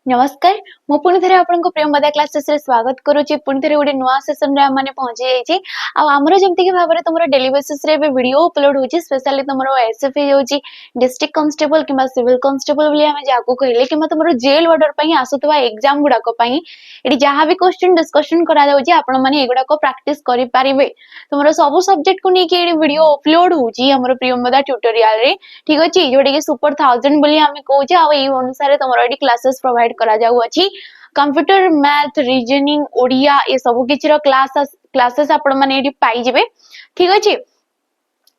नमस्कार मु पुणी थे आपन प्रिय मदा क्लासेस रे स्वागत करूची पुणी थे गोटे नुआ सेशन रे माने पहुंची जाइए आ हमरो जेमति कि भाबरे तुमरो डेली बेसिस रे वीडियो अपलोड होची स्पेशली तुमरो एसएफए होची डिस्ट्रिक्ट कांस्टेबल किबा सिविल कांस्टेबल बोली हमें जाको कहले किबा तुमरो जेल वार्डर पई आसुतबा एग्जाम गुडा को पई एडी जहां भी क्वेश्चन डिस्कशन करा जाउची आपन माने एगुडा को प्रैक्टिस करि परिबे तुमरो सब सब्जेक्ट को नेकी एडी वीडियो अपलोड होची हमरो प्रिय मदा ट्यूटोरियल रे ठीक अछि जोडे कि सुपर 1000 बोली हमें कहूचे आ ए अनुसार तुमरो एडी क्लासेस प्रोवाइड करा जाउ अछि कंप्यूटर मैथ रीजनिंग ओडिया ये सब किछि रो क्लासेस आपण माने एडी पाई जेबे ठीक अछि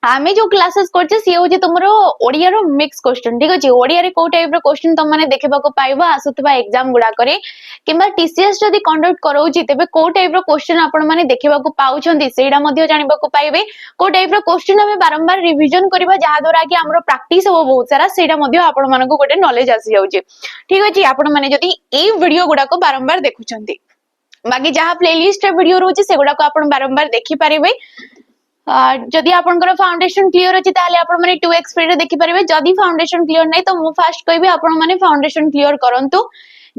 आमे जो क्लासेस करछे सी होजे तुमरो ओडिया रो मिक्स क्वेश्चन ठीक अछि ओडिया रे को टाइप रो क्वेश्चन तुम माने देखबा को पाइबो आसुतबा एग्जाम गुडा करे किबा टीसीएस जदी कंडक्ट करौची तेबे को टाइप रो क्वेश्चन आपण माने देखबा को पाउछंती सेडा मध्ये जानिबा को पाइबे को टाइप रो क्वेश्चन हमें बारंबार रिवीजन करबा जहा द्वारा कि हमरो प्रैक्टिस हो बहुत सारा सेडा मध्ये आपण मानको गोटे नॉलेज आसी जाउची ठीक अछि आपण माने जदी ए वीडियो गुडा को बारंबार देखुछंती बाकी जहा प्लेलिस्ट रे वीडियो रोची से गुडा को आपण बारंबार देखि परिबे जदि आपनकर फाउंडेशन क्लियर अछि ताले आपण माने 2x स्पीड रे देखि परिबे जदि फाउंडेशन क्लियर नै तो मु फास्ट कहबे आपण माने फाउंडेशन क्लियर करंतु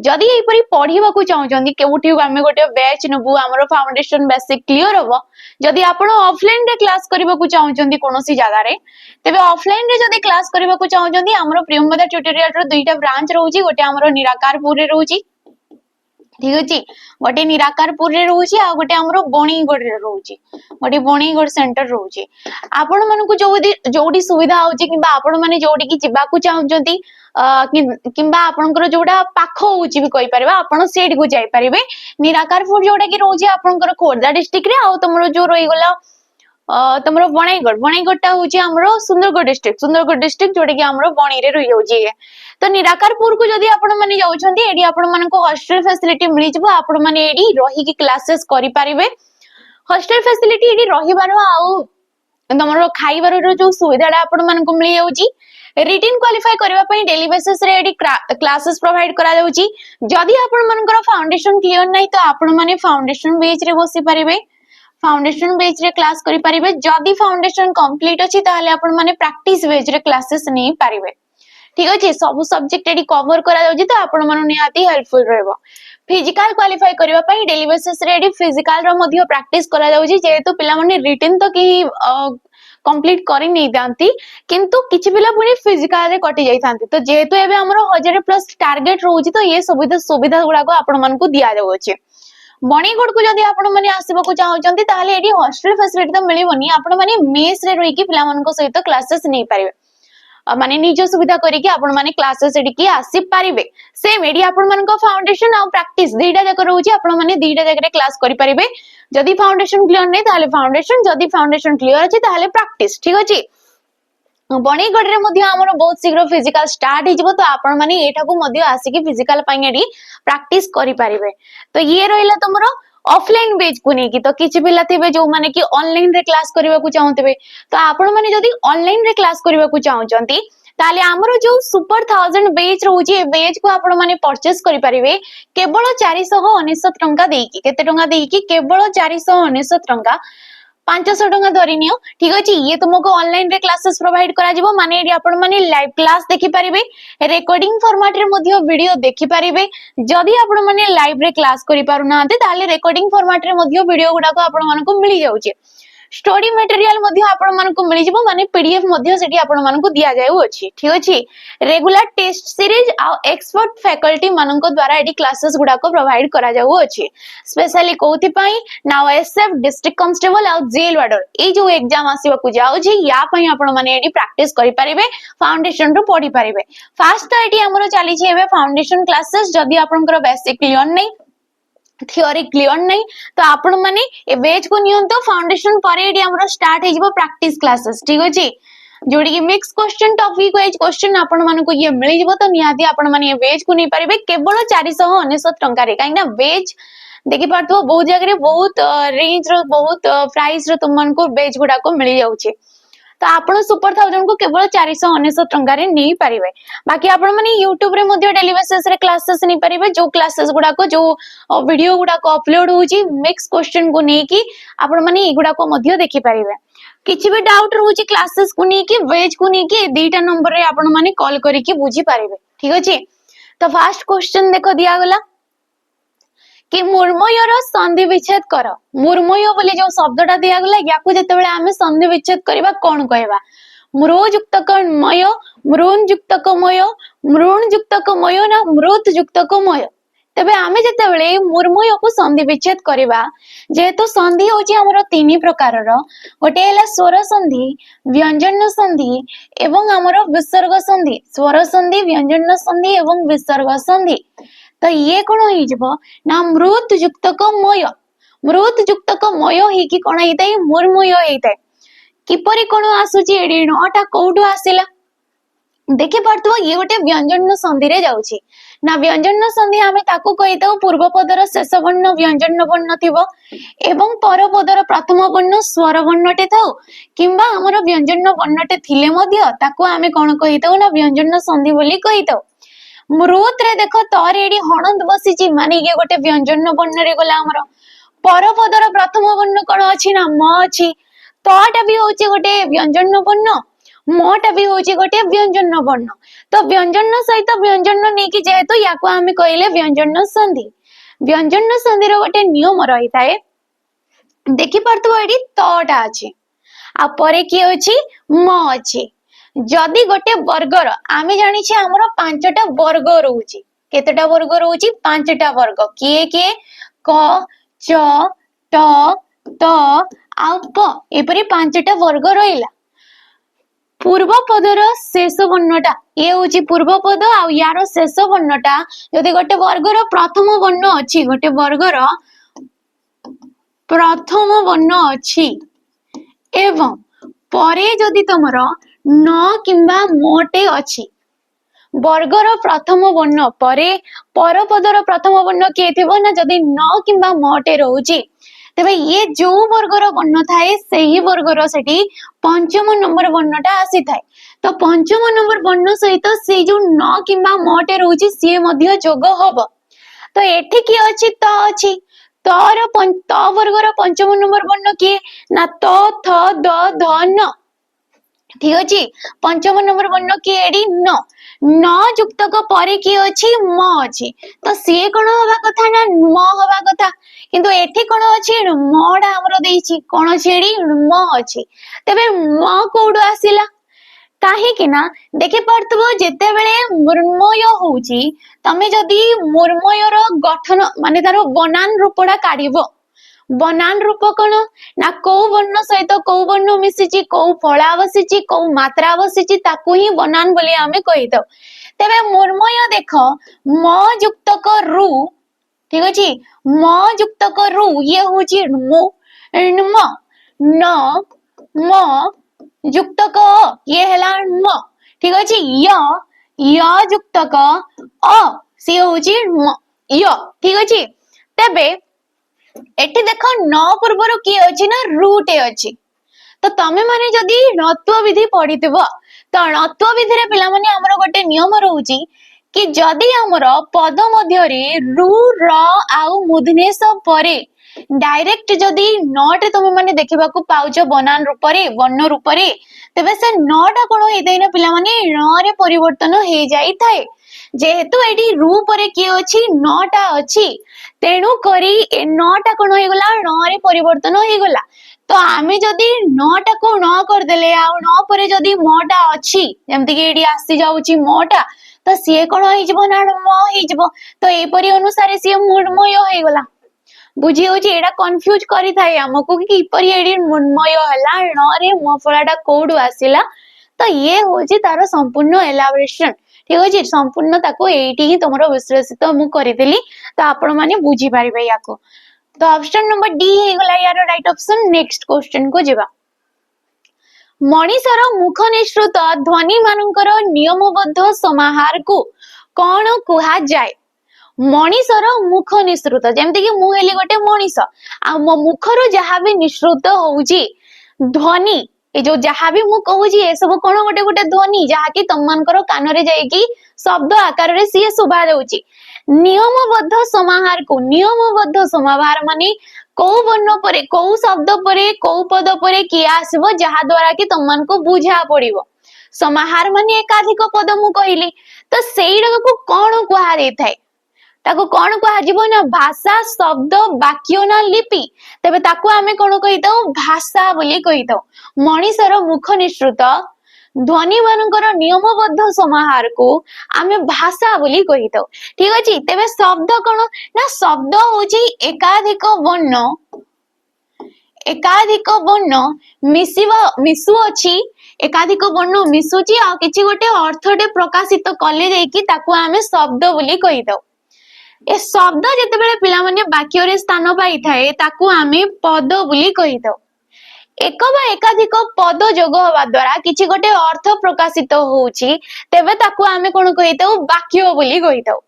जदि एई परी पढिबा को चाहउछंती केउठी हमें गोटे बैच नबु हमरो फाउंडेशन बेसिक क्लियर होबो जदि आपण ऑफलाइन रे क्लास करबा को चाहउछंती कोनोसी जगह रे तबे ऑफलाइन रे जदि क्लास करबा को चाहउछंती हमरो प्रियमदा ट्यूटोरियल रो दुईटा ब्रांच रहउची गोटे हमरो निराकारपुर रे रहउची ठीक अछि गोटे निराकारपुर रे रहउची आ गोटे हमरो बणीगढ़ रे रहउची गोटे बणीगढ़ सेंटर रहउची आपण मानको जोडी सुविधा होची किबा आपण माने जोडी की जिबा को चाहउछंती किबा आपनकर जोडा पाखो होची भी कहि परबा आपण सेट को जाई परिबे निराकारपुर जोडा की रहउची आपनकर खोरदा डिस्ट्रिक्ट रे आ तमरो जो रहि गला तमरो बणईगढ़ टा होची हमरो सुंदरगढ़ डिस्ट्रिक्ट जोडे कि हमरो बणी रे रहि जाउची तो निराकारपुर को जदी आपण माने जाउछंती एडी आपण मानको हॉस्टल फैसिलिटी मिलि जबो आपण माने एडी रहि की क्लासेस करि परिबे हॉस्टल फैसिलिटी एडी रहिबारो आउ तमरो खाइबारो जो सुविधाडा आपण मानको मिलि जाउची रिटन क्वालिफाई करबा पई डेली बेसिस रे एडी क्लासेस प्रोवाइड करा जाउची जदी आपण मानकर फाउंडेशन क्लियर नै तो आपण माने फाउंडेशन बेच रे बसी परिबे फाउंडेशन बेच रे क्लास करि परिबे जदी फाउंडेशन कंप्लीट अछि ताले आपण माने प्रैक्टिस बेच रे क्लासेस नै परिबे ठीक अछि सब सब्जेक्ट एडी कवर करा जाउची तो आपण माने निहाती हेल्पफुल रहबो फिजिकल क्वालिफाई करबा पई डेली बेसिस रे एडी फिजिकल रो मध्ये प्रैक्टिस करा जाउची जेहेतु पिला माने रिटन तो कि कंप्लीट करि नै दांती किंतु किछि पिला पुनी फिजिकल रे कटि जाई थांती तो जेहेतु एबे हमरो 1000+ टारगेट रहउची तो ये सुविधा गुडा को आपण मानकु दिया जाउची बणीगढ़ को जदी आपण माने आसीबा को चाहउचंती ताले एडी हॉस्टल फैसिलिटी तो मिलिबोनी आपण माने मेस रे रही की पिला मानको सहित क्लासेस नै पारिबे माने निज सुविधा करी कि आपण माने क्लासेस एडी की आसी पारिबे सेम एडी आपण मानको फाउंडेशन आ प्रैक्टिस दीटा जक रहउची आपण माने दीटा जक रे क्लास करि परिबे जदी फाउंडेशन क्लियर नै ताले फाउंडेशन जदी फाउंडेशन क्लियर अछि ताले प्रैक्टिस ठीक अछि बणीगढ़ रे मध्ये हमरो बहुत शीघ्र फिजिकल स्टार्ट हिजबो तो आपण माने एठा को मध्ये आसी कि फिजिकल पाइडी प्रैक्टिस करि परिबे तो ये रहिला तमरो ऑफलाइन बेच को नेकी तो किछि पिला थिबे जो माने कि ऑनलाइन रे क्लास करबा को चाहउतबे तो आपण माने जदी ऑनलाइन रे क्लास करबा को चाहउचंती ताले हमरो जो सुपर 1000 बेच रहउची ए बेच को आपण माने परचेस करि परिबे केवल 499 टंका देकी केते टंका देकी केवल 499 टंका 500 टंका धरि नियो ठीक अछि ये तुमको ऑनलाइन रे क्लासेस प्रोवाइड करा जिवो माने एडी आपण माने लाइव क्लास देखि परिबे रिकॉर्डिंग फॉर्मेट रे मध्ये वीडियो देखि परिबे जदी आपण माने लाइव रे क्लास करि पारु नाते ताले रिकॉर्डिंग फॉर्मेट रे मध्ये वीडियो गुडा को आपण मानको मिलि जाउची स्टडी मटेरियल मध्ये आपण मानको मिलि जिवो माने पीडीएफ मध्ये सेठी आपण मानको दिया जाउ अछि ठीक अछि रेगुलर टेस्ट सीरीज आ एक्सपर्ट फैकल्टी मानको द्वारा एडी क्लासेस गुडा को प्रोवाइड करा जाउ अछि स्पेशली कोथि पई नाउ एसएफ डिस्ट्रिक्ट कांस्टेबल आ जेल वार्डर ए जो एग्जाम आसीबा को जाउ छी या पई आपण माने एडी प्रैक्टिस करि परिबे फाउंडेशन रो पढि परिबे फास्ट तो एडी हमरो चली छी एबे फाउंडेशन क्लासेस जदी आपनकर बेसिक क्लियर नै थियोरी क्लियर नहीं तो आपण माने ए बेच को नियंतो फाउंडेशन परे एडी हमरो स्टार्ट हे जिवो प्रैक्टिस क्लासेस ठीक अछि जोडी कि mix question topic wise question आपण मानको ये मिलि जिवो तो निहाती आपण माने ए बेच को नै परिबे केवल 499 टंका रे काइना बेच देखि पारथो बहुत जगह रे बहुत रेंज रो बहुत प्राइस रो तुमनको बेच गुडा को मिलि जाउची तो आपण सुपर 1000 को केवल 499 टंका रे नै परिबे बाकी आपण माने YouTube रे मध्ये डेली बेसिस रे क्लासेस नै परिबे जो क्लासेस गुडा को जो वीडियो गुडा को अपलोड होउची मिक्स क्वेश्चन को नै कि आपण माने ए गुडा को मध्ये देखि परिबे किछि भी डाउट रहउची क्लासेस को नै कि वेज को नै कि दीटा नंबर रे आपण माने कॉल करी कि बुझी परिबे ठीक अछि तो फास्ट क्वेश्चन देखो दिया गला कि मूर्मयर संधि विच्छेद कर। मूर्मय बोली जो शब्दटा दिया गला याकू जेतेबेले आमे संधि विच्छेद करबा कोन कहबा मृ युक्तक मय मृन युक्तक मय मृण युक्तक मय ना मृत युक्तक मय। तेबे आमे जेतेबेले मूर्मय को संधि विच्छेद करबा जेहेतु संधि होची हमर तीन प्रकारर गोटे हैला स्वर संधि व्यंजन संधि एवं हमर विसर्ग संधि। स्वर संधि व्यंजन संधि एवं विसर्ग संधि तो ये कौन हो ना मृत युक्तक मय मृत युक्तक मय ही कि कौन होता है मूर्मय होता है। किपरि कौन आसुची एडी नटा कोठु आसिला देखि पारथबो ये गोटे व्यंजन संधि रे जाउची ना व्यंजन संधि आमे ताकू कहिताउ पूर्व पदर शेष वर्ण व्यंजन वर्ण थिबो एवं पर पदर प्रथम वर्ण स्वर वर्णटे थाउ किंबा हमर व्यंजन वर्णटे थिले मध्य ताकू आमे कोन कहिताउ ना व्यंजन संधि बोली कहिताउ। मृत रे देखो तर एडी हणंद बसिची माने ये गोटे व्यंजन वर्ण रे गला हमर पर पदर प्रथम वर्ण कोन अछि ना म अछि तटा भी होची गोटे व्यंजन वर्ण मोटा भी होची गोटे व्यंजन वर्ण तो व्यंजन सहित व्यंजन नहीं कि जेहेतु याको आमे कहले व्यंजन संधि। व्यंजन संधि रो गोटे नियम रही थाए देखि परथबो एडी तटा अछि आ परे की अछि म अछि जदि गोटे वर्गर आमे जानि छी हमरो पांचटा वर्ग रहउची केतेटा वर्ग रहउची पांचटा वर्ग किए के क च ट त आ प एपरि पांचटा वर्ग रहिला। पूर्व पदर शेष वर्णटा ये होची पूर्व पद आ यार शेष वर्णटा यदि गोटे वर्गर प्रथम वर्ण अछि गोटे वर्गर प्रथम वर्ण अछि एवं परे जदि तमर न किंबा मोटे अछि वर्गर प्रथम वर्ण परे पर पदर प्रथम वर्ण किए थिबो ना जदि न किंबा मोटे रहउची तेबे ये जो वर्गर वर्ण थाए सेही वर्गर सेठी पंचम नंबर वर्णटा आसी थाए तो पंचम नंबर वर्ण सहित से जो न किंबा मोटे रहउची से मध्य जोग हबो। तो एठी की अछि त अछि तर त वर्गर पंचम नंबर वर्ण किए ना त थ द ध न ठीक अछि पंचम नंबर वर्ण किए एडी न युक्तक परे की अछि म अछि तो से कोन होबा कथा ना म होबा कथा किंतु एठी कोन अछि मडा हमरो देइछि कोन अछि एडी म अछि तबे म कोडु आसिला काहे कि ना देखि परथबो जेते बेले मूर्मय होउची तमे जदी मूर्मयर गठन माने तारो बनान रूपडा काढिबो बनान रूप कोन ना को वर्ण सहित को वर्ण मिसिची को फळा बसिची को मात्रा बसिची ताकू ही बनान बोली आमे कहितो। तेबे मूर्मय देखो म युक्तक रु ठीक अछि म युक्तक रु ये होची मु म न म युक्तक ये हला म ठीक अछि य युक्तक अ से होची म य ठीक अछि। तेबे एठी देखो न पूर्वरो की अछि ना रूटे अछि तो तमे माने जदी णत्व विधि पढितबो तो णत्व विधि रे पिला माने हमरो गोटे नियम रहउची कि जदी हमरो पद मध्य रे रु र आउ मूर्धन्य स परे डायरेक्ट जदी नट तमे माने देखिबा को पाउचो बनान रूप रे वर्ण रूप रे तबे से नटा कोन होई दैना पिला माने न रे परिवर्तन हे जाई थाए जेहेतु एडी रु परे की अछि नटा अछि तेणु करी ए नटा कोन होई गला न रे परिवर्तन होई गला तो आमे जदी नटा को न कर देले आ न परे जदी मटा अछि जेमति कि एडी आसी जाउची मटा तो से कोन होई जबो ना म होई जबो तो ए परी अनुसार से मूर्मय होई गला बुझी होची एडा कंफ्यूज करी थाए हमको कि परी एडी मूर्मय हला न रे म फळाटा कोडु आसिला तो ये होची तारो संपूर्ण एलाबोरेशन ठीक अछि संपूर्ण ताको एठी ही तमरो विश्लेषित मु करिदेली तो आपण माने बुझी पारिबे याको। तो ऑप्शन नंबर डी हे गला यार राइट ऑप्शन। नेक्स्ट क्वेश्चन को जेबा मणिसर मुख निश्रुत ध्वनि मानकर नियमबद्ध समाहार को कोन कुहा जाय मणिसर मुख निश्रुत जेमति कि मु हेली गोटे मणिस आ मो मुखरो जहा भी निश्रुत होउची ध्वनि ए जो जहा भी मु कहूची ए सब कोन गोटे गोटे ध्वनि जहा कि तमनकर कान रे जाई कि शब्द आकार रे सिए सुबा देउची नियमबद्ध समाहार माने को वर्ण परे को शब्द परे को पद परे कि आसीबो जहा द्वारा कि तमन को बुझा पड़िबो समाहार माने एकाधिक पद मु कहिली तो सेईडा को कौन कुहा दे थाए ताको कौन कुहा जीवो ना भाषा शब्द वाक्य ना लिपि तबे ताको आमे कौन कहि दउ भाषा बोली कहि दउ मनीषर मुख निश्रुत ध्वनि मानकर नियमबद्ध समाहार को आमे भाषा बोली कहि दउ ठीक अछि तबे शब्द कौन ना शब्द होची एकाधिक वर्ण मिसु अछि एकाधिक वर्ण मिसुची आ किछि गोटे अर्थटे प्रकाशित कले जायकि ताको आमे शब्द बोली कहि दउ ए शब्द जेतेबेले पिला माने वाक्य रे स्थान पाई थाए ताको आमे पद बोली कहि दउ एक बा एकाधिक पद जोग होवा द्वारा किछि गोटे अर्थ प्रकाशित होउची तेबे ताको आमे कोन कहि दउ वाक्य बोली कहि दउ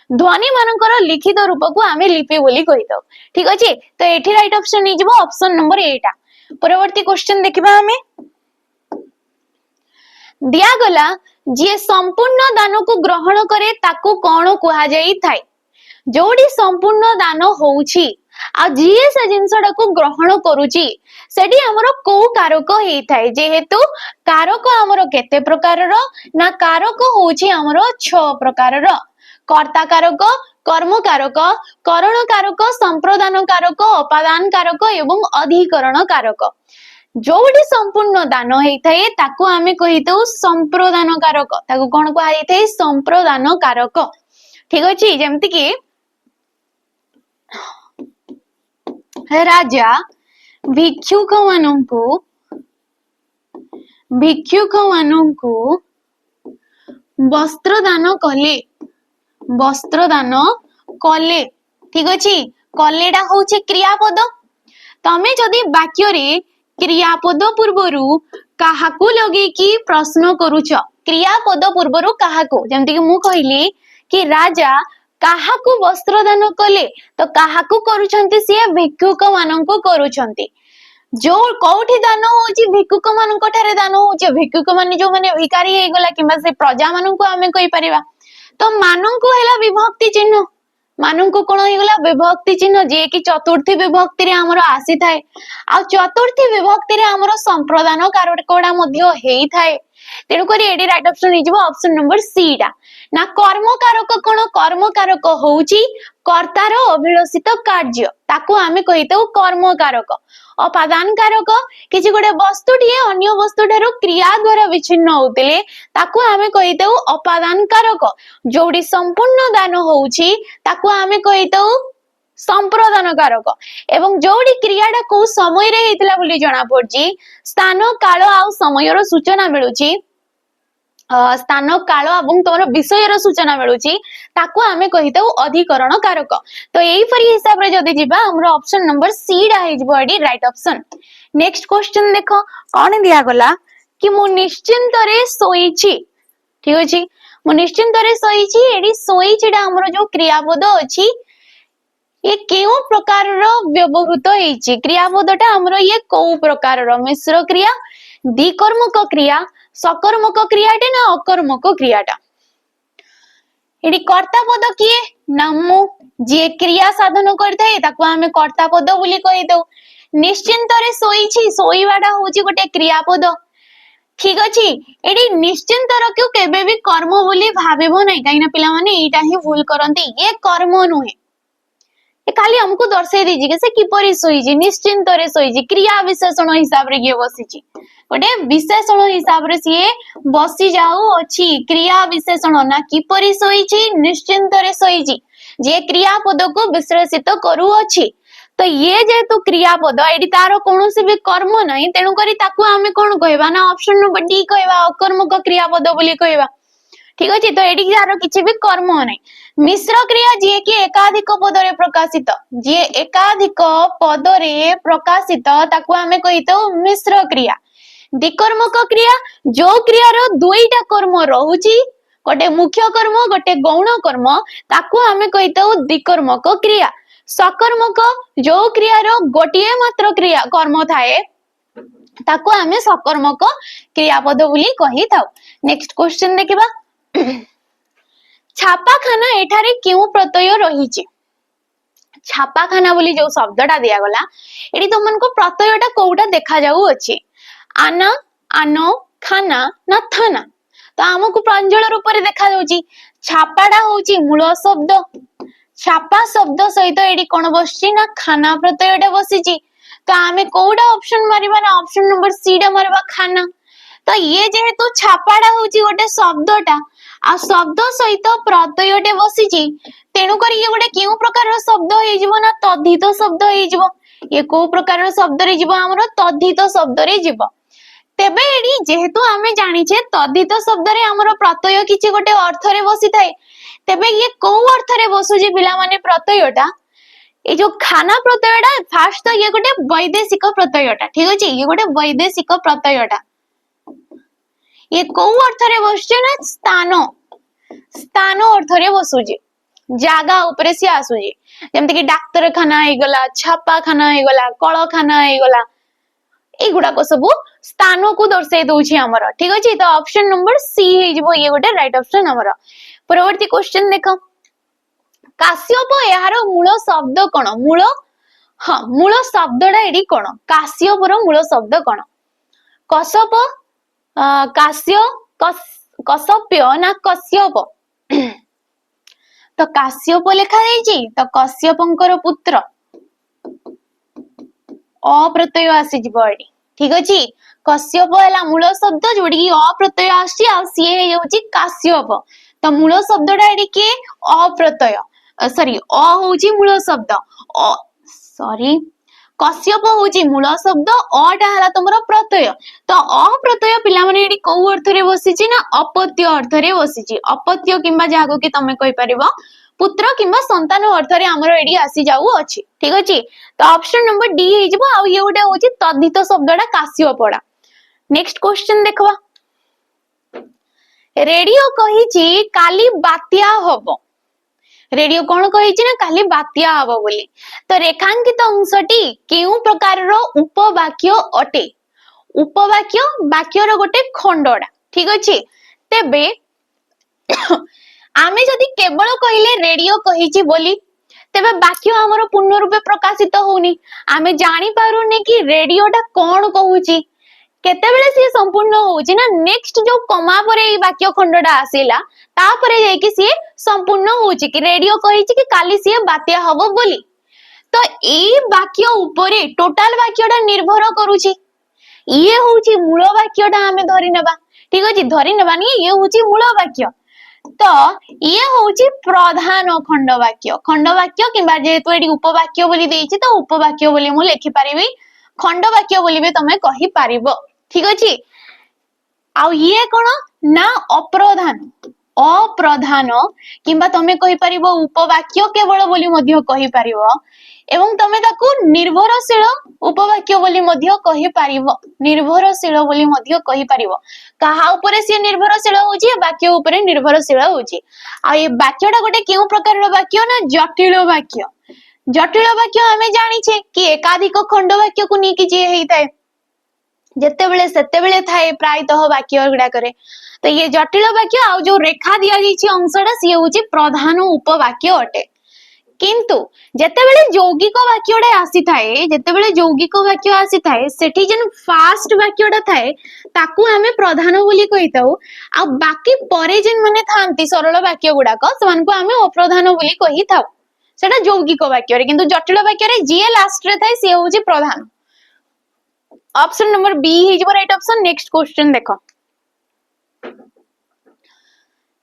ध्वनि मानकर लिखित रूप को आमे लिपि बोली कहि दउ ठीक अछि तो एठी राइट ऑप्शन नि जिवो ऑप्शन नंबर 8 परवर्ती क्वेश्चन देखिबा हमें दिया गला जे संपूर्ण दान को ग्रहण करे ताको कोन कुहा जाई थाए जोडी संपूर्ण दान होउची आ जीए से जिंसडा को ग्रहण करूची सेडी हमरो को कारक हेई थाए जेहेतु कारक हमरो केते प्रकार रो ना कारक होउची हमरो 6 प्रकार रो कर्ता कारक कर्म कारक करण कारक संप्रदान कारक उपादान कारक एवं अधिकरण कारक जोडी संपूर्ण दान हेई थाए ताको आमे कहि दउ संप्रदान कारक ताको कोन को हाई थाए संप्रदान कारक ठीक अछि जेमति कि राजा भिक्षुक मानंकु वस्त्र दान कले ठीक अछि कलेडा होउची क्रियापद तमे जदी वाक्य रे क्रियापद पूर्वरु काहाकू लगे कि प्रश्न करूछ क्रियापद पूर्वरु काहाकू जेमति कि मु कहिली कि राजा काहाकू वस्त्र दान कले तो काहाकू करूछंती सिए भिक्षुक मानंकु करूछंती जो कोठी दान होची भिक्षुक मानंक ठारे दान होची भिक्षुक माने जो माने भिखारी हे गला किबा से प्रजा मानंकु आमे कहि परिबा तो मानंकु हेला विभक्ति चिन्ह मानंकु कोन हे गला विभक्ति चिन्ह जे कि चतुर्थी विभक्ति रे हमरो आसी थाए आ चतुर्थी विभक्ति रे हमरो संप्रदान कारकड़ा मध्य हेई थाए तेनु करी एडी राइट ऑप्शन हे जिवो ऑप्शन नंबर सी डा ना कर्म कारक कोन कर्म कारक होउची कर्तार अभिलषित कार्य ताको आमे कहितौ कर्म कारक उपादान कारक किछि गोटे वस्तुटिए अन्य वस्तु ठारो क्रिया द्वारा विच्छिन्न होतिले ताको आमे कहितौ उपादान कारक जोडी संपूर्ण दान होउची ताको आमे कहितौ संप्रदान कारक एवं जोडी क्रियाटा को समय रे हेतिला बोली जणा पड़ची स्थान काल आ समय रो सूचना मिलुची स्थान काल एवं तोर विषय रो सूचना मिलुची ताको आमे कहितौ अधिकरण कारक तो एई परी हिसाब रे जदी जिबा हमरो ऑप्शन नंबर सी डा हे जिवो एडी राइट ऑप्शन नेक्स्ट क्वेश्चन देखो कोन दिया गला कि मु निश्चिंत रे सोईची ठीक अछि मु निश्चिंत रे सोईची एडी सोईची डा हमरो जो क्रियापद अछि ये केउ प्रकार रो व्यवहृत हेची क्रियापदटा हमरो ये को प्रकार रो मिश्र क्रिया द्विकर्मक क्रिया सकर्मक क्रियाटे ना अकर्मक क्रियाटा एडी कर्ता पद किए नामु जे क्रिया साधन करथाय ताको हमें कर्ता पद बोली कहि दउ निश्चिंत रे सोईची सोईवाडा होची गोटे क्रियापद ठीक अछि एडी निश्चिंत रक्यु केबे भी कर्म बोली भाबेबो नै काइना पिला माने एटा ही भूल करंती ये कर्म नुहे ए खाली हमको दर्शाई दीजी के से किपरि सोईजी निश्चिंत रे सोईजी क्रिया विशेषण हिसाब रे ये बसीची गोटे विशेषण हिसाब रे सिए बसी जाऊ अछि क्रिया विशेषण ना किपरि सोईची निश्चिंत रे सोईजी जे क्रियापद को विश्लेषित करू अछि तो ये जेतु क्रियापद एडी तार कोनोसी भी कर्म नै तेनु करी ताकू हमें कोन कहबा ना ऑप्शन नंबर डी कहबा अकर्मक क्रियापद बोली कहबा ठीक अछि तो एडी तार किछि भी कर्म नै मिश्र क्रिया जे कि एकाधिक पद रे प्रकाशित जे एकाधिक पद रे प्रकाशित ताकू हमें कहितो मिश्र क्रिया द्विकर्मक क्रिया जो क्रिया रो दुईटा कर्म रहउची गोटे मुख्य कर्म गोटे गौण कर्म ताकू हमें कहितो द्विकर्मक क्रिया सकर्मक जो क्रिया रो गोटिए मात्र क्रिया कर्म थाए ताकू हमें सकर्मक क्रियापद बोली कहि थाउ नेक्स्ट क्वेश्चन देखिबा छापाखाना एठारे क्यों प्रत्यय रहिची छापाखाना बोली जो शब्दटा दिया गला एडी तुमनको प्रत्ययटा कोउटा देखा जाऊ अछि आना आनो खाना ना थाना तो आमको प्रांजल रूप रे देखा जाउची छापाटा होची मूल शब्द छापा शब्द सहित एडी कोन बसची ना खाना प्रत्ययटा बसीची तो आमे कोडा ऑप्शन मारिबा ना ऑप्शन नंबर सी डा मारिबा खाना तो ये जेहेतु छापाटा होची गोटे शब्दटा आ शब्द सहित प्रत्ययटे बसीची तेणु करी ये गोटे केउ प्रकार शब्द हे जीवो ना तद्धित शब्द हे जीवो ये को प्रकार शब्द रे जीवो हमरो तद्धित शब्द रे जीवो तेबे एडी जेहेतु आमे जानि छे तद्धित शब्द रे हमरो प्रत्यय किछि गोटे अर्थ रे बसी थाए तेबे ये को अर्थ रे बसुजी पिला माने प्रत्ययटा ए जो खाना प्रत्ययटा फास्ट तो ये गोटे वैदेशिक प्रत्ययटा ठीक अछि ये गोटे वैदेशिक प्रत्ययटा ये को अर्थ रे बसुचे ना स्थान स्थान अर्थ रे बसुजी जागा ऊपर से आसुजी जेमति कि डाक्तरखाना हे गला छापाखाना हे गला कलखाना हे गला एगुडा को सब स्थान को दर्शाई दउछि हमर ठीक अछि तो ऑप्शन नंबर सी हे जबो ये गोटे राइट ऑप्शन हमर परवर्ती क्वेश्चन देखो काश्यप यार मूल शब्द कोन मूल हां मूल शब्दडा एडी कोन काश्यपर मूल शब्द कोन कश्यप काश्य कश्यप्य ना कश्यप तो काश्यप लिखा जाइछि तो कश्यपंकर पुत्र अप्रत्यय आसी जिवो एडी ठीक अछि कश्यप हला मूल शब्द जोडी की अप्रत्यय आसी आ सी हे होछि काश्यप तो मूल शब्दडा एडी के अप्रत्यय सॉरी अ होछि मूल शब्द सॉरी कश्यप होछि मूल शब्द अटा हला तमरो प्रत्यय तो अप्रत्यय पिला माने एडी को अर्थ रे बसिछि ना अपत्य अर्थ रे बसिछि अपत्य किंबा जागो के तमे कहि परिबो पुत्र किंबा संतान अर्थ रे हमरो एडी आसी जाऊ अछि ठीक अछि तो ऑप्शन नंबर डी हे जिवो आ ये गोटे होछि तद्धित शब्दडा काश्यपडा नेक्स्ट क्वेश्चन देखबा रेडियो कहिछि काली बात्या हबो रेडियो कोन कहिछि ना काली बात्या हबो बोली तो रेखांकित अंशटी केउ प्रकार रो उपवाक्य अटे उपवाक्य वाक्य रो गोटे खंडडा ठीक अछि तेबे आमे जदि केवल कहिले रेडियो कहिछि बोली तेबे वाक्य हमरो पूर्ण रूपे प्रकाशित होउनी आमे जानि पारुनी कि रेडियोटा कोन कहूछि केतेबेले सी संपूर्ण होउछि ना नेक्स्ट जो कमा परे ई वाक्य खंडडा आसीला ता परे जाय कि सी संपूर्ण होउछि कि रेडियो कहिछि कि काली सी बात्या हबो बोली तो ई वाक्य उपरे टोटल वाक्यटा निर्भर करूछि ये होउछि मूल वाक्यटा आमे धरि नेबा ठीक अछि धरि नेबानी ये होउछि मूल वाक्य तो ये होउछि प्रधान खंडवाक्य किंबा जेहेतु एडी उपवाक्य बोली देइछि तो उपवाक्य बोली मु लिखि परिबी खंडवाक्य बोली बे तमे कहि पारिबो ठीक अछि आ ये कोन ना अप्रधान किंबा तमे कहि परिबो उपवाक्य केवल बोली मध्य कहि पारिबो एवं तमे ताकू निर्भरशील उपवाक्य बोली मध्य कहि पारिबो निर्भरशील बोली मध्य कहि पारिबो कहा ऊपर से निर्भरशील होउची वाक्य ऊपर निर्भरशील होउची आ ये वाक्यटा गोटे केउ प्रकार रो वाक्य ना जटिल वाक्य हमें जानि छे कि एकाधिक खंड वाक्य को नी कि जे हेइताय जेतेबेले सेतेबेले थाए प्रायतः वाक्य गुडा करे तो ये जटिल वाक्य आ जो रेखा दिया जाइछि अंशटा सी होउची प्रधान उपवाक्य अटे किंतु जेतेबेले यौगिक वाक्यडा आसी थाए जेतेबेले यौगिक वाक्य आसी थाए सेठी जन फास्ट वाक्यडा थाए ताकू हमें प्रधान बोली कहिताऊ आ बाकी परे जन माने थांती सरल वाक्य गुडाक समान को हमें अप्रधान बोली कहिताऊ सेटा यौगिक वाक्य रे किंतु जटिल वाक्य रे जे लास्ट रे थाए से होउची प्रधान ऑप्शन नंबर बी हे जबो राइट ऑप्शन नेक्स्ट क्वेश्चन देखो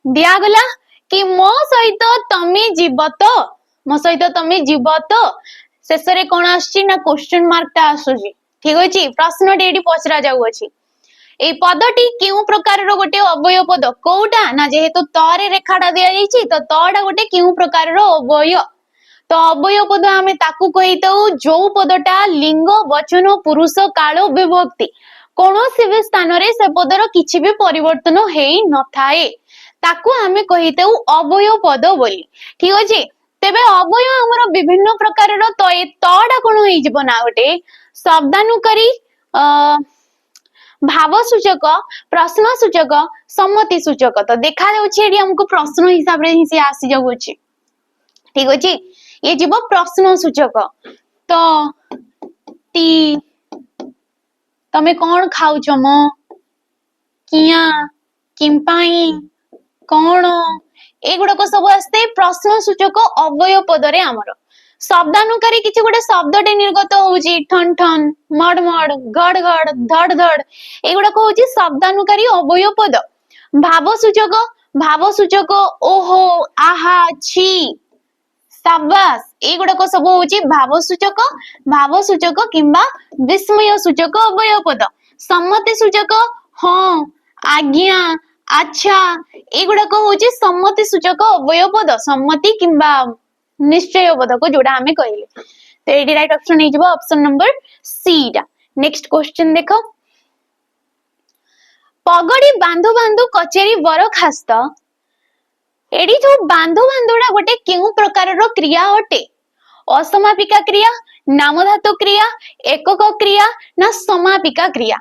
दिया गला कि मो सहित तमे जीवत मो सहित तमे जीवत शेष रे कोन आछि ना क्वेश्चन मार्क ता आसुजी ठीक अछि प्रश्न डेडी पचरा जाउ अछि ए पदटी केउ प्रकार रो गोटे अवयव पद कोउटा ना जेहेतु तरे रेखाटा दिया जाइछि तो तडा गोटे केउ प्रकार रो अवयव तो अवयव पद आमे ताकू कहितौ जो पदटा लिंग वचन पुरुष काल विभक्ति कोनोसी भी स्थान रे से पदर किछि भी परिवर्तन हेई न थाए ताकू आमे कहितौ अवयव पद बोली ठीक अछि तेबे अवयव हमर विभिन्न प्रकार रो तो ए तडा कोन होई जिवो ना गोटे शब्दानुकारी भाव सूचक प्रश्न सूचक सम्मति सूचक तो देखा जाउछि एडी हमको प्रश्न हिसाब रे ही से आसी जाउछि ठीक अछि ये जीवो प्रश्न सूचक तो ती तमे कोन खाउछ मो किया किंपाई कौन एगुड़ाक सब आसते प्रश्न सूचक अव्यय पदरे आमर शब्दानुकारी किसी गोटे शब्दटे निर्गत होउची ठन ठन मड मड घड़ घड़ धड़ धड़ एगुड़ाक होउची शब्दानुकारी अव्यय पद भाव सूचक ओहो आहा छी साबास एगुड़ाक सब होउची भाव सूचक किंबा विस्मय सूचक अव्यय पद सम्मति सूचक हाँ आज्ञा अच्छा एगुड़ाक होउची सम्मति सूचक अव्यय पद सम्मति किंबा निश्चय पद को जोड़ा हमें कहले तो एडी राइट ऑप्शन हे जिवो ऑप्शन नंबर सी टा नेक्स्ट क्वेश्चन देखो पगड़ी बांधु बांधु कचेरी बरखास्त एडी जो बांधु बांधुडा गोटे केउ प्रकार रो क्रिया अटे असमापिका क्रिया नामधातु क्रिया एकक क्रिया ना समापिका क्रिया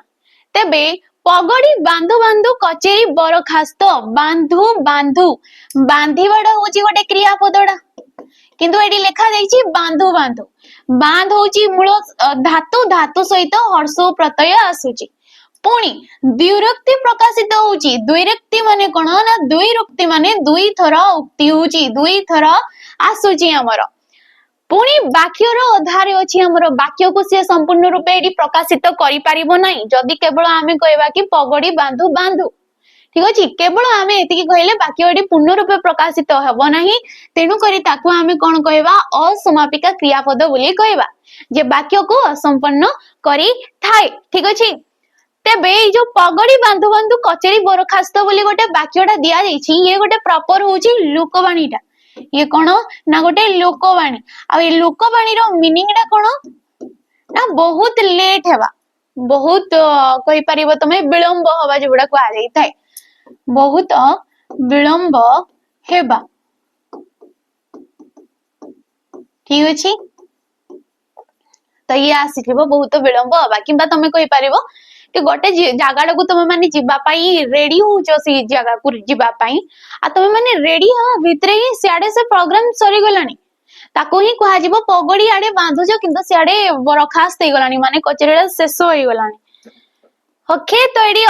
तेबे पगड़ी बांधु बांधु कचेरी बरखास्त बांधु बांधु बांधिबाडा होची गोटे क्रिया पदडा किंतु एडी लिखा जाईची बांधु बांधु बांध होची मूल धातु धातु सहित हर्ष प्रत्यय आसुची पुणी द्विरुक्ति प्रकाशित होची द्विरुक्ति माने कोन ना दुई रुक्ति माने दुई थर उक्ति होची दुई थर आसुची हमर पुणी वाक्यर आधार अछि हमर वाक्य को से संपूर्ण रूपे एडी प्रकाशित करि परिबो नाही जदि केवल आमे कहबा कि पगड़ी बांधु बांधु ठीक अछि केवल आमे एतिकी कहले वाक्य एडी पूर्ण रूपे प्रकाशित हेबो नाही तेनु करी ताकू आमे कोन कहबा असमापिका क्रियापद बोली कहबा जे वाक्य को असंपन्न करी थाए ठीक अछि तेबे जो पगड़ी बांधु बांधु कचेरी बरखास्त बोली गोटे वाक्यटा दिया जाईछि ये गोटे प्रॉपर होउछि लोकवाणीटा ये कोन ना गोटे लोकवाणी आ ए लोकवाणी रो मीनिंग टा कोन ना बहुत लेट हेबा बहुत कहि परिबो तमे विलंब होबा जेबडा को आ जाई थाए बहुत विलंब हेबा ठीक अछि तो ये आसीथिबो बहुत विलंब होबा किबा तमे कहि परिबो कि गोटे जगह को तुम माने जीवा पाई रेडी होचो सी जगह को जीवा पाई आ तुम माने रेडी हो भितरे ही सियाडे से प्रोग्राम सरी गलानी ताको ही कहा जीवो पगड़ी आडे बांधुजो किंतु सियाडे बरखास्त हे गलानी माने कचेरीडा शेष होई गलानी ओके तो एडी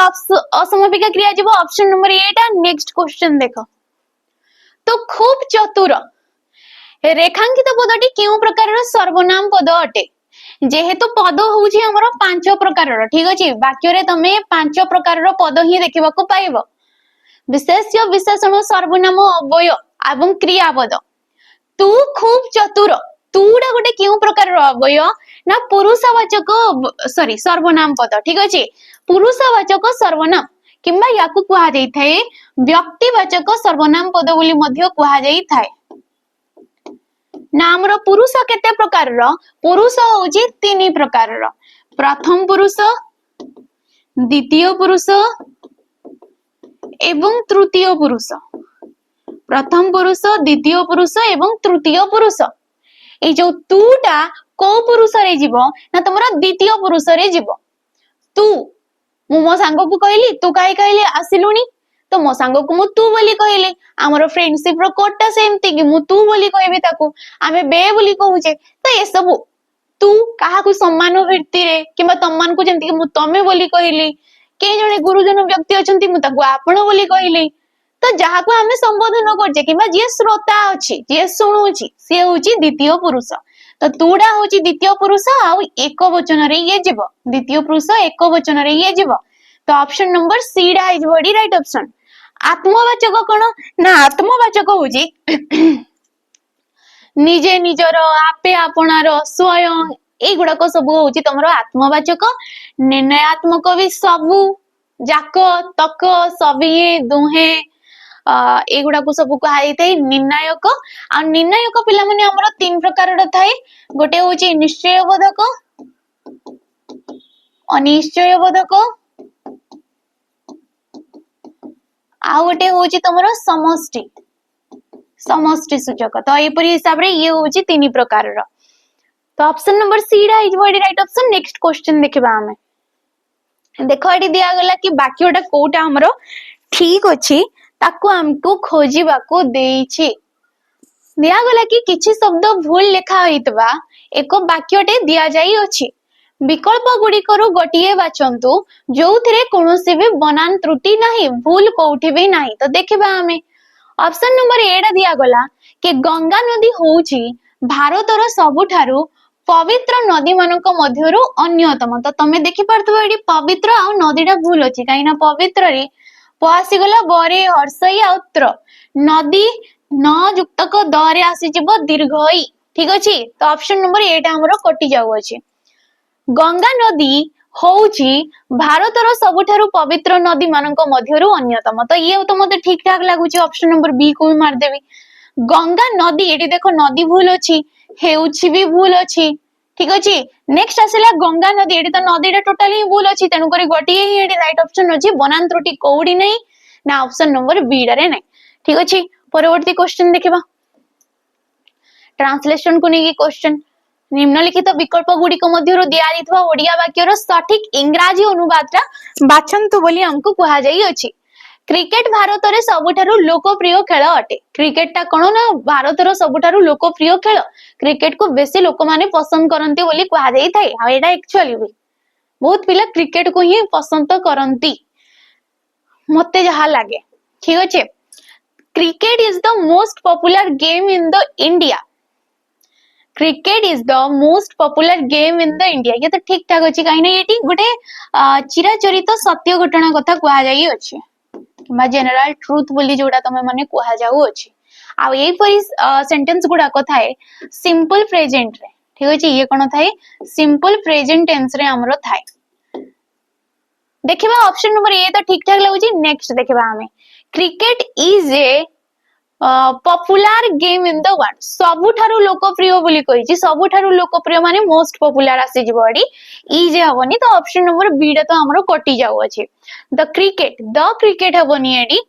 असमापिका क्रिया जीवो ऑप्शन नंबर 8 आ नेक्स्ट क्वेश्चन देखो तो खूब चतुर रेखांकित पदटी केउ प्रकार सर्वनाम पद अटे जेहेतु पद होउची हमरो पांच प्रकार ठीक अछि वाक्य रे तमे पांच प्रकार पद ही देखिबा को पाइबो विशेष्य विशेषण सर्वनाम अव्यय एवं क्रियापद तू खूब चतुर तूडा गोटे केउ प्रकार अव्यय ना पुरुषवाचक सॉरी सर्वनाम पद ठीक अछि पुरुषवाचक सर्वनाम किंबा याकू कुहा जाई थाए व्यक्तिवाचक सर्वनाम पद बोली मध्य कुहा जाई थाए नाम रो पुरुष केते प्रकार रो पुरुष होउची तीन प्रकार रो प्रथम पुरुष द्वितीय पुरुष एवं तृतीय पुरुष प्रथम पुरुष द्वितीय पुरुष एवं तृतीय पुरुष ए जो तूटा को पुरुष रे जीवो ना तमरा द्वितीय पुरुष रे जीवो तू मो सांग को कहली तू काई कहली आसिलुनी तो मो सांग को मु तू बोली कहले हमर फ्रेंडशिप रो कोडटा सेमती कि मु तू बोली कहबी ताको आमे बे बोली कहूचे तो ए सब तू काहा को सम्मान वृत्ति रे किबा तम्मान को जेंती कि मु तमे बोली कहली के जने गुरुजन व्यक्ति अछंती मु ताको आपण बोली कहली तो जहा को हमें संबोधन करजे किबा जे श्रोता अछि जे सुनुची से होची द्वितीय पुरुष तो तूडा होची द्वितीय पुरुष आ एक वचन रे ये जीव द्वितीय पुरुष एक वचन रे ये जीव तो ऑप्शन नंबर सी डा इज बडी राइट ऑप्शन आत्मवाचक कोन ना आत्मवाचक होची निजे निजर आपे आपनार स्वयं ए गुडक सब होची तमरो आत्मवाचक निर्णयात्मक भी सबु जाक तक सबिए दुहे एगुड़ा को सब कहा जाए निर्णायक आ निर्णायक पिला माने हमरो तीन प्रकार थाए गोटे होची निश्चय बोधक अनिश्चय बोधक आ गोटे होची तमरो समष्टि समष्टि सूचक तो एपरि हिसाब रे ये होची तीन प्रकार रो तो ऑप्शन नंबर सी रा इज बडी राइट ऑप्शन नेक्स्ट क्वेश्चन देखबा हमें देखो एटी दिया गला कि वाक्यटा कोटा हमरो ठीक अछि ताको हमको खोजिबा को देइछि दिया गला कि किछि शब्द भूल लिखा होइतबा एको वाक्यटे दिया जाई अछि विकल्प गुड़िकरु गोटिए बाछंतु जोउथिरे कोनोसी भी बनान त्रुटि नाही भूल कोउठी भी नाही। तो देखिबा हमें ऑप्शन नंबर एटा दिया गला कि गंगा नदी होउची भारतर सबुठारु पवित्र नदी मानक मध्यरु अन्यतम। तो तमे देखि पारथबो एडी पवित्र आ नदीटा भूल अछि काईना पवित्र रे पआसी गला बरे हर्षई आउत्र नदी न युक्तक दरे आसी जिवो दीर्घई। ठीक अछि तो ऑप्शन नंबर एटा हमरो कटि जाउ अछि। गंगा नदी होउची भारतर सबुठारु पवित्र नदी मानक मध्यरु अन्यतम। तो ये तो मते ठीक ठाक लागुची ऑप्शन नंबर बी को मार देबी। गंगा नदी एटी देखो नदी भूल अछि हेउची भी भूल अछि। ठीक अछि नेक्स्ट आसिला गंगा नदी एटी तो नदीटा टोटली भूल अछि तेनु करी गोटिए ही एटी राइट ऑप्शन अछि बनान त्रुटि कोउडी नै ना ऑप्शन नंबर बी रे नै। ठीक अछि परवर्ती क्वेश्चन देखिबा ट्रांसलेशन को नेकी क्वेश्चन निम्नलिखित विकल्प गुड़िक मध्यरु दिया जाइतबा ओडिया वाक्यर सठिक इंग्राजी अनुवादटा बाछंतु बोली हमको कहा जाई अछि। क्रिकेट भारत रे सबुठारु लोकप्रिय खेल अटे। क्रिकेटटा कोन ना भारतर सबुठारु लोकप्रिय खेल क्रिकेट को बेसी लोक माने पसंद करंती बोली कहा जाई थाए आ एटा एक्चुअली भी बहुत पिला क्रिकेट को ही पसंद करंती मते जहा लागे। ठीक अछि cricket is the most popular game in the India. Cricket is the most popular game in the India. ये तो ठीक ठाक अछि काई ना एटी गुटे चिराचरित सत्य घटना कथा कहा जाई अछि किबा जनरल ट्रुथ बोली जोडा तमे माने कहा जाऊ अछि। आ एई परी सेंटेंस गुडा कथा है सिंपल प्रेजेंट रे। ठीक अछि ये कोन थाए सिंपल प्रेजेंट टेंस रे हमरो थाए। देखिबा ऑप्शन नंबर ए तो ठीक ठाक लागुची। नेक्स्ट देखिबा हमें cricket is a popular game in the world सबुठारु लोकप्रिय बोली कहिची सबुठारु लोकप्रिय माने मोस्ट पॉपुलर आसी जिवडी इज हबनी तो ऑप्शन नंबर बी रे तो हमरो कटि जाऊ अछि। द क्रिकेट हबनी एडी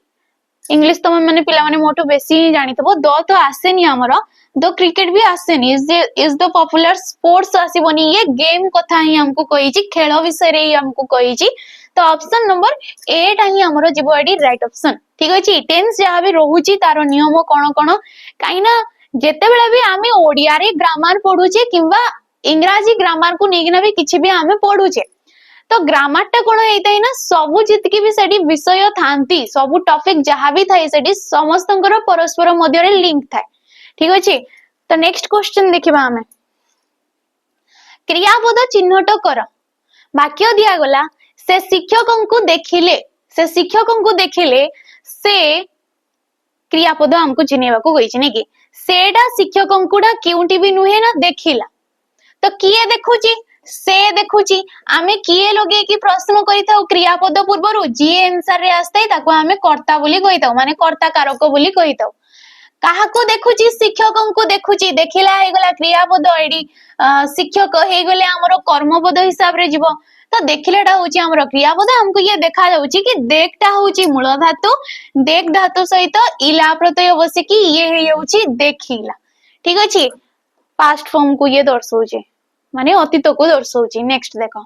इंग्लिश तो माने पिला माने मोटो बेसी जानितबो द तो आसेनी हमरो द क्रिकेट भी आसेनी इज द पॉपुलर स्पोर्ट्स आसीबनी ये गेम कथा ही हमको कहिची खेल विषय रे हमको कहिची तो ऑप्शन नंबर ए टा ही हमरो जिवडी राइट ऑप्शन। ठीक अछि टेंस जहा भी रहूची तारो नियम कोन कोन काईना जेते बेले भी आमे ओडिया रे ग्रामर पढुचे किबा इंग्रजी ग्रामर को नेगिना भी किछि भी आमे पढुचे तो ग्रामर टा कोन हेइतै ना सबु जितकी भी सेडी विषय थांती सबु टॉपिक जहा भी थाई सेडी समस्तंकर परस्पर मध्य रे लिंक थाए। ठीक अछि तो नेक्स्ट क्वेश्चन देखिबा हमें क्रियापद चिन्हट कर वाक्य दिया गला से शिक्षकंकु देखिले से क्रियापद हमको चिन्हवा को कहिछि नै कि सेडा शिक्षकंकुडा क्यूंटी भी नुहे ना देखिला तो किए देखुची से देखुची आमे किए लगे कि प्रश्न करिताउ क्रियापद पूर्वरु जी आंसर रे आस्ते ताको आमे कर्ता बोली कहिताउ माने कर्ता कारक बोली कहिताउ। काहाको देखुची शिक्षकंकु देखुची देखिला हे गला क्रियापद एडी शिक्षक हे गले हमरो कर्मपद हिसाब रे जीवो तो देखिलाटा होची हमरो क्रियापद हमको ये देखा जाउची कि देखटा होची मूल धातु देख धातु सहित इला प्रत्यय बसे कि ये हे जाउची देखिला। ठीक अछि पास्ट फॉर्म को ये दर्शाउची माने अतीत को दर्शाउची। नेक्स्ट देखो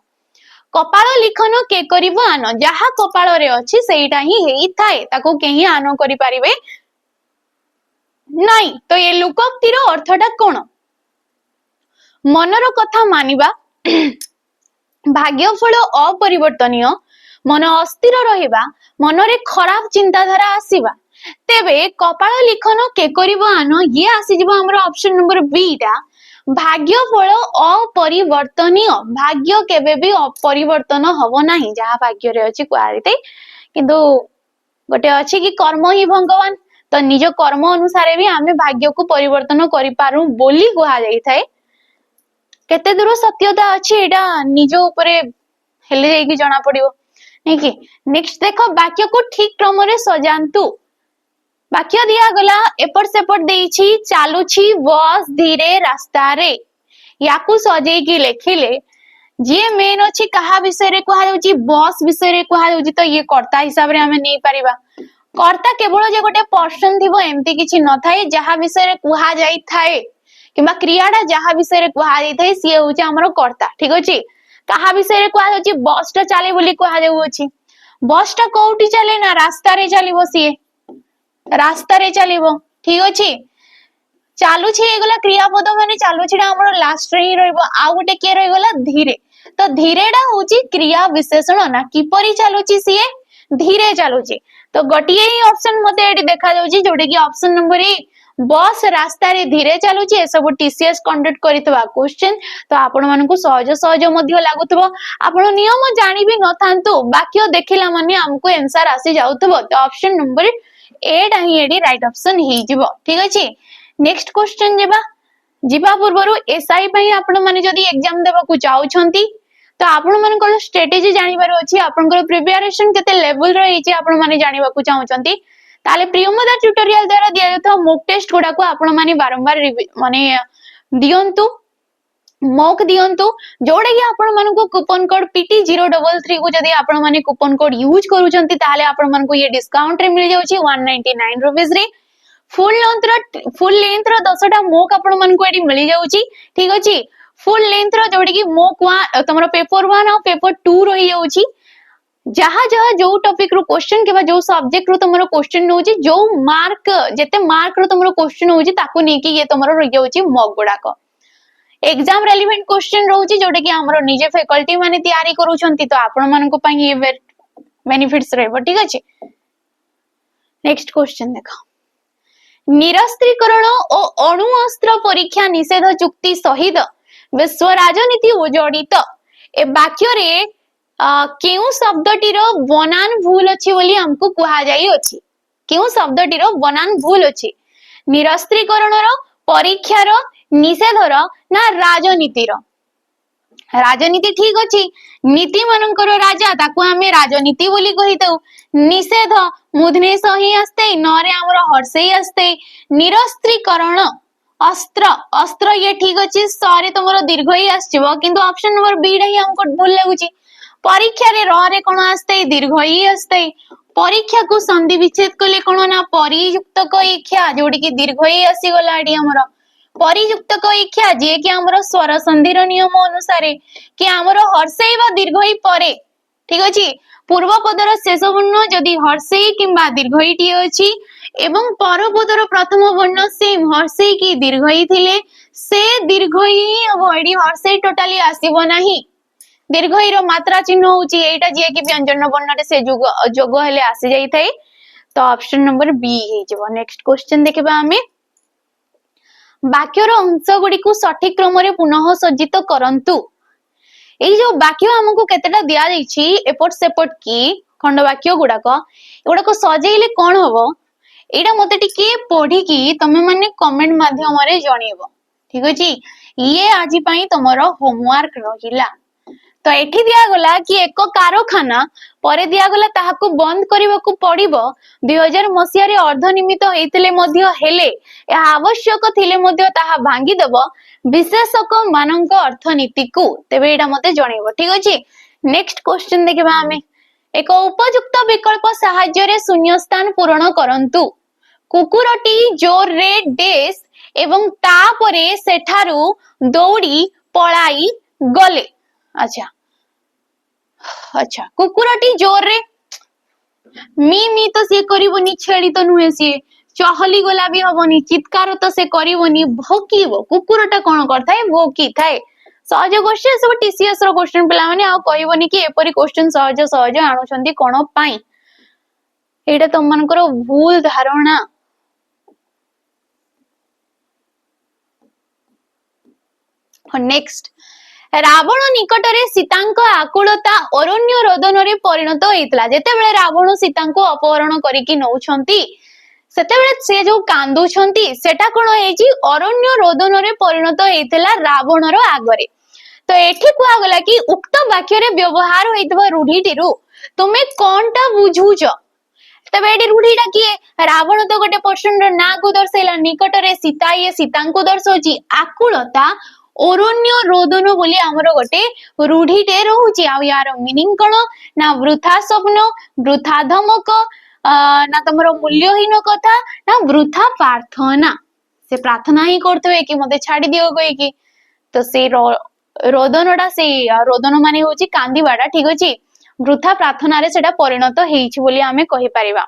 कपाळ लिखन के करिवो आन जहा कपाळ रे अछि सेइटा ही हेई थाए ताको केही आन करि परिबे नहीं। तो ये लोकोक्तिर अर्थटा कोन मनर कथा मानिबा भाग्यफल अपरिवर्तनीय मन अस्थिर रहिबा मनरे खराब चिंताधारा आसीबा तेबे कपाळ लिखन के करिवो आन ये आसी जिवो हमर ऑप्शन नंबर बी टा भाग्यफल अपरिवर्तनीय भाग्य केबे भी अपरिवर्तन हबो नाही जहा भाग्य रे अछि क्वारिते किंतु गोटे अछि कि कर्म ही भगवान तो निज कर्म अनुसार भी आमे भाग्य को परिवर्तन करि पारू बोली कहा जाई थाए। केते दूर सत्यता अछि एटा निज ऊपरे हेले जाई कि जाना पड़िबो नै कि। नेक्स्ट देखो वाक्य को ठीक क्रम रे सजांतु वाक्य दिया गला एपट सेपट देइछि चालुछि बस धीरे रास्ता रे याकू सजेई कि लेखिले जे मेन अछि कहा विषय रे कहा जाउची बस विषय रे कहा जाउची तो ये कर्ता हिसाब रे हमें नै परिबा कर्ता केवल जे गोटे पर्सन थिबो एम्ति किछि न थाए जहा विषय रे कहा जाई थाए किबा क्रियाडा जहा विषय रे कहा जाई थाए सिए होची हमरो कर्ता। ठीक अछि कहा विषय रे कहा जाउची बस टा चले बोली कहा जाउ अछि बस टा कोउटी चले ना रास्ता रे चलिबो सिए रास्ता रे चलिबो। ठीक अछि चालू छी एगला क्रियापद माने चालू छीडा हमरो लास्ट रे ही रहइबो आ गोटे के रहि गला धीरे तो धीरेटा होची क्रिया विशेषण ना किपरि चलुची सीए धीरे चलुची तो गोटिए ही ऑप्शन मते एटी देखा जाउची जोटे कि ऑप्शन नंबर 1 बस रास्ता रे धीरे चलुची ए सब टीसीएस कंडक्ट करितबा क्वेश्चन तो आपण मानकु सहज सहज मध्ये लागुतबो आपण नियम जानि भी न थांतु वाक्य देखिला माने हमको आंसर आसी जाउतबो तो ऑप्शन नंबर 8 ही एडी राइट ऑप्शन ही जिवो ठीक अछि नेक्स्ट क्वेश्चन जीवा पूर्व एसआई आपण माने जदि एग्जाम देबा को चाहउछंती तो आपण मानकर स्ट्रेटेजी जानिबार अछि आपनकर प्रिपरेशन केते लेवल रे हिची आपण माने जानिबा को चाहउछंती ताले प्रियमदा ट्यूटोरियल द्वारा दिया जाता मॉक टेस्ट गुडा को आपण माने बारंबार माने दियंतु मॉक दियंतु जोडे कि आपण मानको कूपन कोड PT033 को जदि आपण माने कूपन कोड यूज करूछंती ताले आपण मानको ये डिस्काउंट रे मिल जाउची 199 रुपीस रे फुल लेंथ रो 10 टा मॉक आपण मानको एडी मिल जाउची ठीक अछि फुल लेंथ रो जोडे कि मॉक 1 तमरो पेपर 1 और पेपर 2 रही जाउची जहा जहा जो टॉपिक रो क्वेश्चन केबा जो सब्जेक्ट रो तमरो क्वेश्चन नउची जो मार्क जेते मार्क रो तमरो क्वेश्चन होउची ताको नेकी ये तमरो रही जाउची मॉक गुडा को एग्जाम रेलेवेंट क्वेश्चन रहउची जोटे कि हमरो निजे फैकल्टी माने तयारी करूछंती तो आपण मानको पई ये बेनिफिट्स रहबो ठीक अछि नेक्स्ट क्वेश्चन देखो निरस्त्रीकरण और अणु अस्त्र परीक्षा निषेध चुक्ति सहित विश्व राजनीति उजड़ित ए वाक्य रे केउ शब्दटीर बनान भूल अछि बोली हमको कुहा जाई अछि केउ शब्दटीर बनान भूल अछि निरस्त्रीकरण रो परीक्षा रो निषेध रो ना राजनीति रो राजनीति ठीक अछि नीति मानकर राजा ताको हमें राजनीति बोली कहितौ निषेध मुधने सही आस्ते नरे हमर हर्षे आस्ते निरस्त्रीकरण अस्त्र अस्त्र ये ठीक अछि सॉरी तमरो दीर्घ ही आछिबो किंतु ऑप्शन नंबर बी रे हमको भूल लागुची परीक्षा रे र रे कोन आस्ते दीर्घ ही आस्ते परीक्षा को संधि विच्छेद कले कोन ना परियुक्तक इच्छा जोडी कि दीर्घ ही आसी गला एडी हमरो परियुक्तक इच्छा जे कि हमरो स्वर संधि रो नियम अनुसार कि हमरो हर्षे बा दीर्घ ही परे ठीक अछि पूर्व पदर शेष वर्ण जदि हर्षे किंबा दीर्घ ही टी अछि एवं पर पदर प्रथम वर्ण सेम हर्षे की दीर्घ ही थिले से दीर्घ ही अब एडी हर्षे टोटली आसीबो नाही दीर्घ ही रो मात्रा चिन्ह होची एटा जे कि व्यंजन वर्ण रे से जोग हेले आसी जाई थाए तो ऑप्शन नंबर बी हे जबो नेक्स्ट क्वेश्चन देखबा हमें वाक्यर अंश गुडी को सठिक क्रम रे पुनः सज्जित करंतु एई जो वाक्य हमको केतेटा दिया दैछि एपट सेपट की खंड वाक्य गुडा को सजेइले कोन हबो एटा मते टिके पढी की तमे माने कमेंट माध्यम रे जणेबो ठीक अछि ये आजि पई तमरो होमवर्क रहिला तो एठी दिया गला कि एक कारखाना परे दिया गला ताहाको बंद करबा को पड़िबो 2000 मसिया रे अर्ध निमित हेतिले मध्य हेले ए आवश्यक थिले मध्य ताहा भांगी देबो विशेषक मानक अर्थनीति को तेबे एटा मते जणेबो ठीक अछि नेक्स्ट क्वेश्चन देखबा हमें एक उपयुक्त विकल्प सहाय्य रे शून्य स्थान पूर्ण करंतु कुकुरटी जोर रे डेस एवं ता परे सेठारु दौड़ी पळाई गले अच्छा अच्छा कुकुरटी जोर रे मी तो से करिवनी छेड़ी तो नुहे से चहली गला भी हबनी चित्कार तो से करिवनी भोकीबो कुकुरटा कोन करथाय भोकी थाए सहज क्वेश्चन सब टीसीएस रो क्वेश्चन पिला माने आ कहिवनी कि एपरी क्वेश्चन सहज सहज आनुछंती कोन पाई एटा तुम मानकर भूल धारणा नेक्स्ट रावण निकटरे सीतांक आकुलता अरण्य रोदन रे परिणत होइतला जेतेबेले रावण सीतांक अपहरण करिकि नउछंती सेतेबेले से जो कांदुछंती सेटा कोन हेजी अरण्य रोदन रे परिणत होइतला रावण रो आगरे तो एठी कुआ गला कि उक्त वाक्य रे व्यवहार होइतबा रूढीटिरु तुमे कोनटा बुझुछ तबे एडी रूढीटा कि रावण तो गोटे पर्सन रो ना को दर्शैला निकटरे सीता ये सीतांक दर्शौची आकुलता अरण्य रोदन बोली हमरो गोटे रूढीटे रहउची आ यार मीनिंग कोन ना वृथा स्वप्न वृथा धमक ना तमरो मूल्यहीन कथा ना वृथा प्रार्थना से प्रार्थना ही करथवे कि मते छाडी दियो कहि कि तो से रोदनडा से रोदन माने होची कांदीबाडा ठीक अछि वृथा प्रार्थना रे सेटा परिणत हेइछि बोली हमें कहि परिबा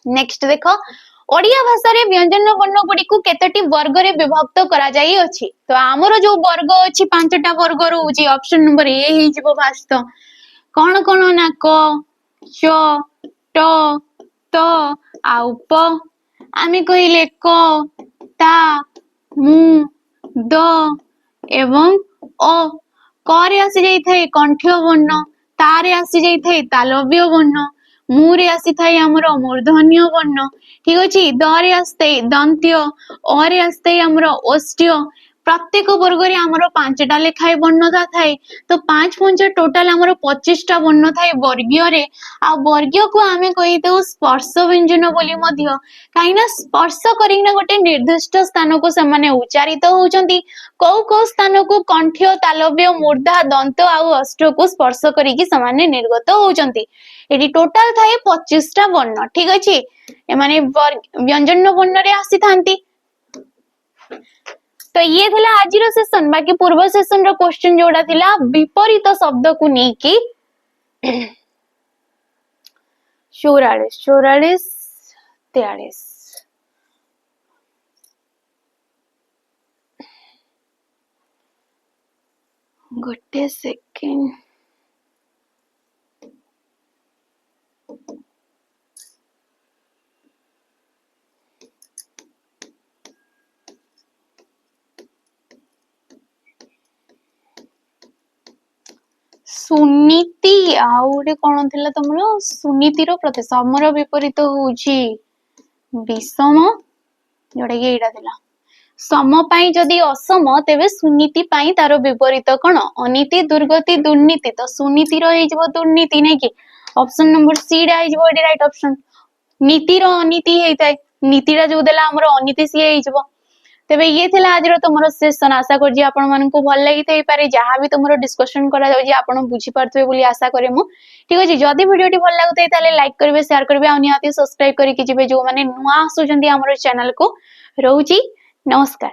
नेक्स्ट देखो ओडिया भाषा रे व्यंजन वर्ण गुडी को केतटी वर्ग रे विभक्त करा जाई अछि तो हमरो जो वर्ग अछि पांचटा वर्ग रहउची ऑप्शन नंबर ए ही जिवो फास्ट कोन कोन ना क च ट त आउ प आमे कहिले क ता मु द एवं अ क रे आसी जाई थाए कंठ्य वर्ण तारे आसी जाई थाए तालव्य वर्ण मुरे आसी थाए हमरो मूर्धन्य वर्ण ठीक अछि दरे आस्ते दंत्य अरे आस्ते हमरो ओष्ठ्य प्रत्येक वर्ग रे हमरो पांचटा लेखाय वर्ण थाए तो 5 5 टोटल हमरो 25 टा वर्ण थाए वर्गीय रे आ वर्गीय को आमे कहि दउ स्पर्श व्यंजन बोली मध्य काइना स्पर्श करिना गोटे निर्दिष्ट स्थान को समान उच्चारित होउचंती को स्थान को कंठ्य तालव्य मूर्धा दंत आ ओष्ठ को स्पर्श करिकि समान निर्गत होउचंती एडी टोटल थाए 25 टा वर्ण ठीक अछि एमाने व्यंजन वर्ण रे आसी थांती तो ये थिला आजिरो सेशन बाकी पूर्व सेशन रो क्वेश्चन जोडा थिला विपरीत शब्द को नै कि 44 44 43 गोटे सेकेंड सुनीति आउरे कोन थिला तमरो सुनीति रो प्रत्यय समर विपरीत होउची विषम जोडा के एडा थिला सम पाई जदि असम तेबे सुनीति पाई तारो विपरीत कोन अनीति दुर्गति दुर्नीति तो सुनीति रो हे जबो दुर्नीति नै कि ऑप्शन नंबर सी रे आइ जबो एडी राइट ऑप्शन नीति रो अनीति हेइताय नीति रा जो देला हमरो अनीति सी हे जबो तेबे ये थिला आजिरो तमरो सेशन आशा कर जे आपण मानन को भल लागि थई पारे जहां भी तमरो डिस्कशन करा जाउ जे आपण बुझी परथबे बोली आशा करे मु ठीक अछि जदी वीडियोटी भल लागुतै ताले लाइक करबे शेयर करबे आ निहाती सब्सक्राइब करि कि जिबे जो माने नुवा आसुचंदी हमरो चैनल को रहउची नमस्कार।